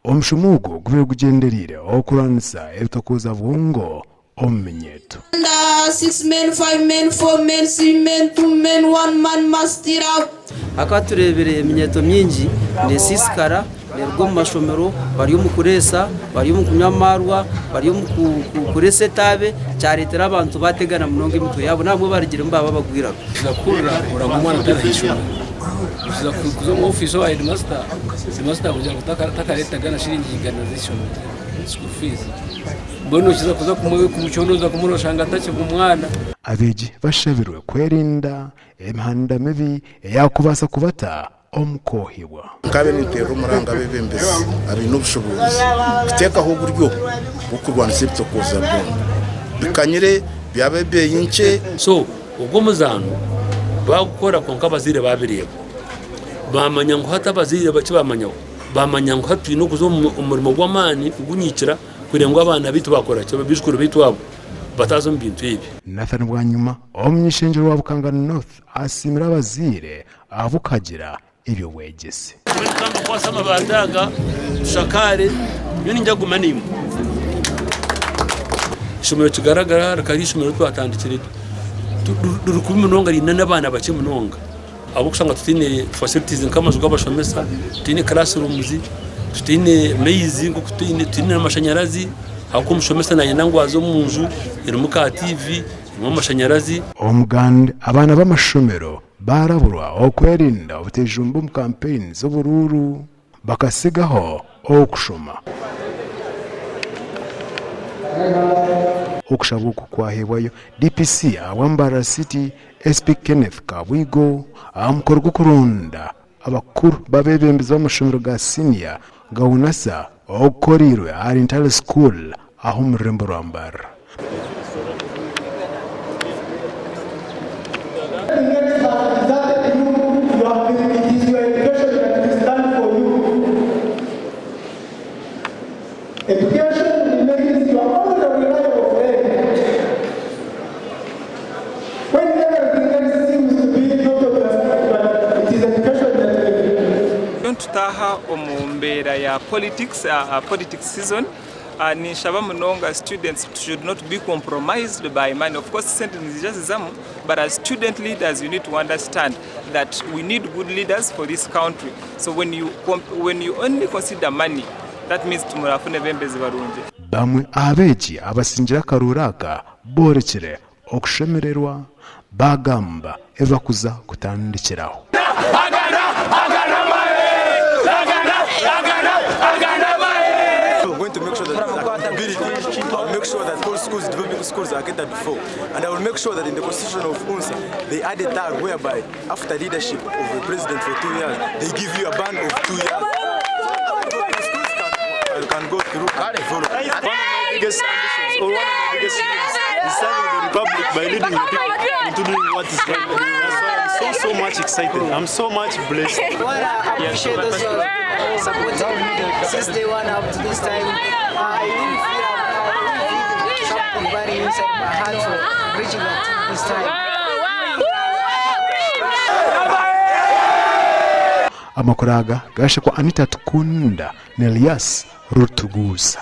omushumugo gube gugenderire okuranisa ebitokooza-bwongo omumenyeto. 6 men, 5 men, 4 men, 3 men, 2 men, 1 man must steer out. Akaturebere eminyeto myingi nesisikara nerwo mu mashomero bari mu kuresa bari mu kunyamarwa bari mu kuresa etabe cyaretera abantu bategana munonga emitwe yabo namwe barigira mbaba bagwira zakura uragumana tarahisho uza kuzo mu office wa headmaster kuja takareta gana shilingi igana zishono school fees bono kiza kuza kumuchonoza kumuroshanga atache kumwana abeji bashabirwe kwerinda emihanda mibi yakubasa kubata omukohibwa kabe nitero muranga bebembezi abinubushobozi bitekaho uburyo bukurwanisa ebitokooza-bwongo bikanyire byabebe yinche so ubwo muzano bagukora konka Abazaire babireba bamanya ngo hata Abazaire bakibamanyaho bamanya ngo hatu no kuzo umurimo gw'amani ugunyikira kurenga abana bitu bakora cyo bishukuru bitu wabo batazo mbintu ibi Nathan Bwanyuma omnyishengero wa Bukanga North asimira Abazaire abukagira ibyo Obwegyese kamba kwasama bandaga shakare yoni njaguma nimo shumero kigaragara rakari shumero twatandikire durukumi munonga rina n'abana bake munonga abo kusanga tutine facilities nk'amazu g'abashomesa tutine classrooms tutine maize ngo tutine amashanyarazi hako mushomesa na yanangwazo munju irumuka TV mu mashanyarazi omuganda abana b'amashomero baraburwa okwerinda obutejumbu mu campaign z'obururu bakasigaho okushoma okushabuka kwahebwayo DPC wa Mbarara City SP Kenneth Kabwigo amukorwa kurunda abakuru babebembeza b'amashomero ga senior gaunasa okorirwe ari intale school aho mu Rwampara. Tutaha omumbera ya politics season nishaba munonga students should not be compromised by money. Of course sentence just exam, but as student leaders you need to understand that we need good leaders for this country. So when you only consider money, that means tumurafune bembezi barunje. Bamwe abeji abasingira karuraka borekere okushemererwa bagamba evakuza kutandikiraho. I'll make sure that all schools, developing schools are catered for. And I will make sure that in the constitution of UNSA, they add a tag whereby after leadership of the president for 2 years, they give you a ban of 2 years. You can go through and develop. One of my biggest ambitions, or one of my biggest dreams, is serving the Republic by leading the people into doing what is right. That's why I'm so much excited. I'm so much blessed. I appreciate those who have supported me since day one up to this time. I really feel something very inside my heart for reaching out this time. Amakuraga gashe kwa Anita Tukunda na Elias Rutugusa.